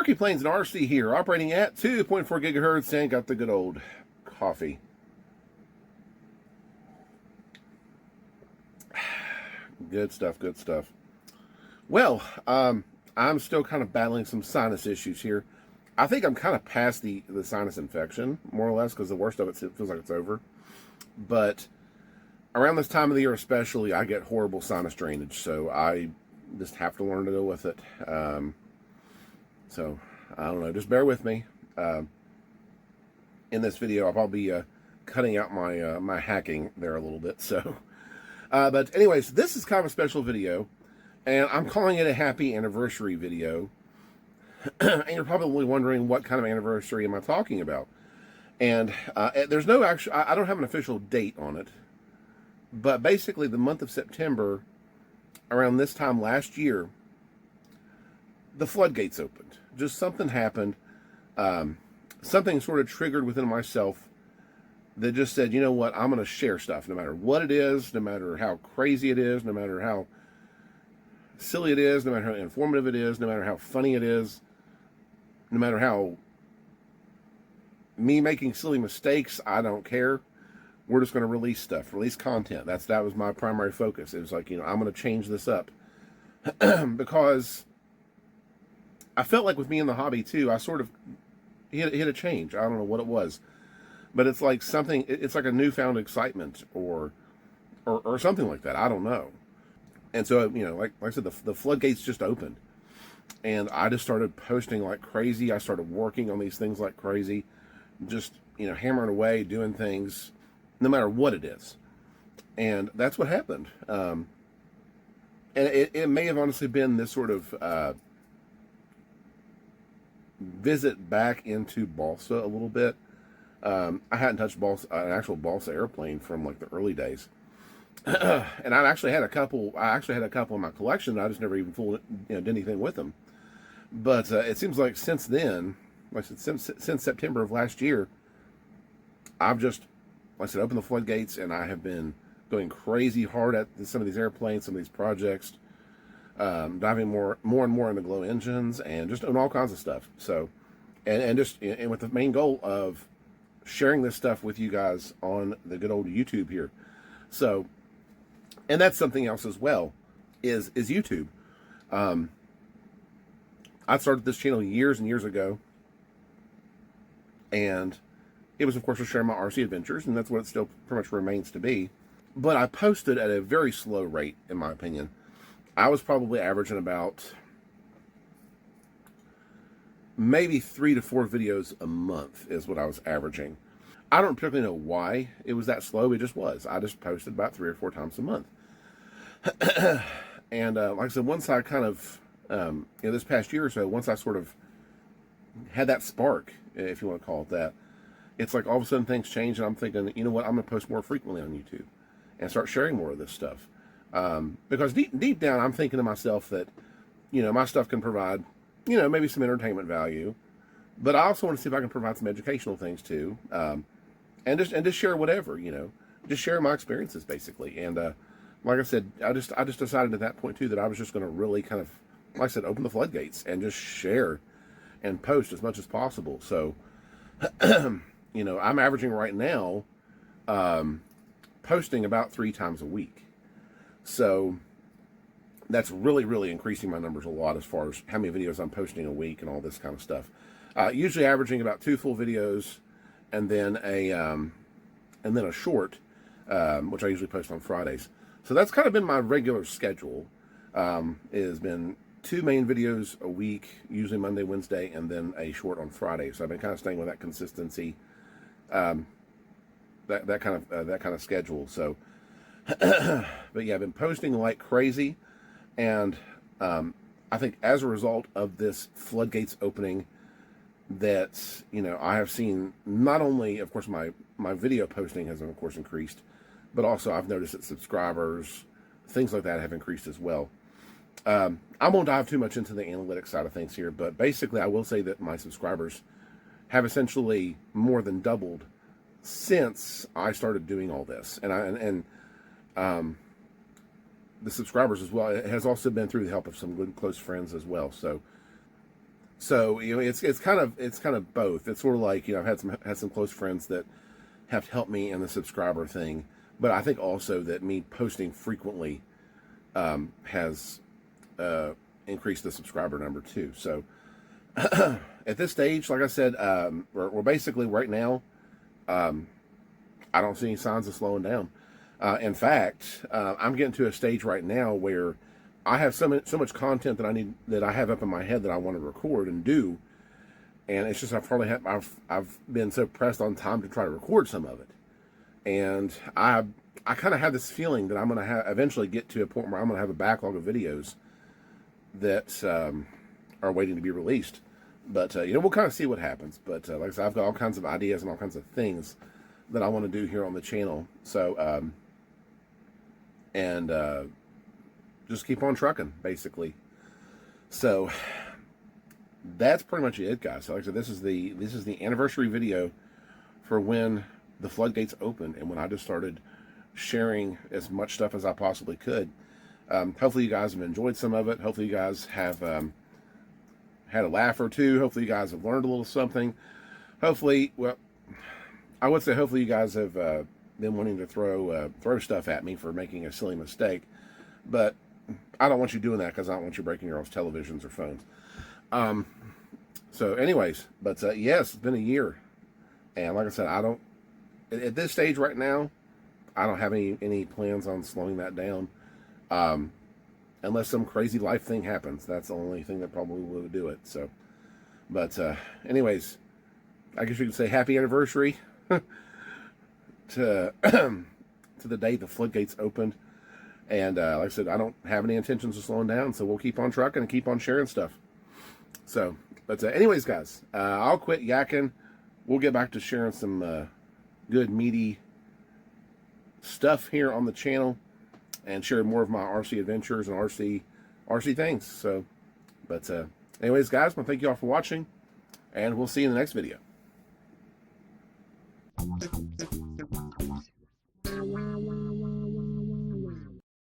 PerkyPlanes and RC here, operating at 2.4 gigahertz, and got the good old coffee. Good stuff, good stuff. Well, I'm still kind of battling some sinus issues here. I think I'm kind of past the sinus infection, more or less, because the worst of it feels like it's over. But around this time of the year especially, I get horrible sinus drainage, so I just have to learn to deal with it. So, I don't know, just bear with me. In this video, I'll probably be cutting out my my hacking there a little bit. So, but anyways, this is kind of a special video, and I'm calling it a happy anniversary video. And you're probably wondering, what kind of anniversary am I talking about? And there's no actual, I don't have an official date on it, but basically the month of September, around this time last year, the floodgates opened. Just something happened. Something sort of triggered within myself that just said, you know what, I'm going to share stuff, no matter what it is, no matter how crazy it is, no matter how silly it is, no matter how informative it is, no matter how funny it is, no matter how me making silly mistakes, I don't care. We're just going to release stuff, release content. That was my primary focus. It was like, you know, I'm going to change this up because I felt like with me in the hobby too, I sort of hit a change. I don't know what it was, but it's like something. It's like a newfound excitement or something like that. I don't know. And so, you know, like I said, the floodgates just opened, and I just started posting like crazy. I started working on these things like crazy, just, you know, hammering away, doing things, no matter what it is. And that's what happened. And it may have honestly been this sort of visit back into balsa a little bit. I hadn't touched an actual balsa airplane from like the early days. And I actually had a couple in my collection. I just never even did anything with them. But it seems like since then, like I said, since September of last year, I've just, like I said, opened the floodgates, and I have been going crazy hard at some of these airplanes, some of these projects, diving more and more into glow engines, and just doing all kinds of stuff. So, and with the main goal of sharing this stuff with you guys on the good old YouTube here. So, and that's something else as well, is YouTube. I started this channel years and years ago, and it was, of course, to share my RC adventures, and that's what it still pretty much remains to be. But I posted at a very slow rate, in my opinion. I was probably averaging about maybe 3 to 4 videos a month is what I was averaging. I don't particularly know why it was that slow. It just was. I just posted about 3 or 4 times a month. And like I said, once I kind of, this past year or so, once I sort of had that spark, if you want to call it that, it's like all of a sudden things change, and I'm thinking, you know what, I'm going to post more frequently on YouTube and start sharing more of this stuff. Because deep down, I'm thinking to myself that, you know, my stuff can provide, you know, maybe some entertainment value, but I also want to see if I can provide some educational things too, and just share whatever, you know, just share my experiences basically. And like I said, I just decided at that point too that I was just going to really kind of, like I said, open the floodgates and just share and post as much as possible. So, you know, I'm averaging right now posting about 3 times a week. So that's really increasing my numbers a lot as far as how many videos I'm posting a week and all this kind of stuff. Usually averaging about 2 full videos, and then a short, which I usually post on Fridays. So that's kind of been my regular schedule. It has been 2 main videos a week, usually Monday, Wednesday, and then a short on Friday. So I've been kind of staying with that consistency, that kind of schedule. So, but yeah, I've been posting like crazy, and I think as a result of this floodgates opening, that, you know, I have seen not only, of course, my video posting has of course increased, but also I've noticed that subscribers, things like that, have increased as well. I won't dive too much into the analytics side of things here, but basically I will say that my subscribers have essentially more than doubled since I started doing all this. And the subscribers as well, it has also been through the help of some good close friends as well. So So, you know, it's kind of both. It's sort of like, you know, I've had some close friends that have helped me in the subscriber thing, but I think also that me posting frequently has increased the subscriber number too. So at this stage, like I said, we're basically right now, I don't see any signs of slowing down. In fact, I'm getting to a stage right now where I have so much content that I have up in my head that I want to record and do, and it's just I've been so pressed on time to try to record some of it, and I kind of have this feeling that I'm going to eventually get to a point where I'm going to have a backlog of videos that are waiting to be released. But you know, we'll kind of see what happens. But like I said, I've got all kinds of ideas and all kinds of things that I want to do here on the channel. So just keep on trucking, basically. So that's pretty much it, guys. So like I said, this is the anniversary video for when the floodgates opened and when I just started sharing as much stuff as I possibly could. Hopefully you guys have enjoyed some of it. Hopefully you guys have had a laugh or two. Hopefully you guys have learned a little something. Hopefully, well, I would say hopefully you guys have been wanting to throw stuff at me for making a silly mistake, but I don't want you doing that because I don't want you breaking your own televisions or phones. So anyways, but yes, it's been a year, and like I said, I don't at this stage right now, I don't have any plans on slowing that down, unless some crazy life thing happens. That's the only thing that probably will do it. So, but anyways, I guess you could say happy anniversary to to the day the floodgates opened. And like I said, I don't have any intentions of slowing down, so we'll keep on trucking and keep on sharing stuff. So, but anyways, guys, I'll quit yakking. We'll get back to sharing some good, meaty stuff here on the channel and share more of my RC adventures and RC things. So, but anyways, guys, well, thank you all for watching, and we'll see you in the next video.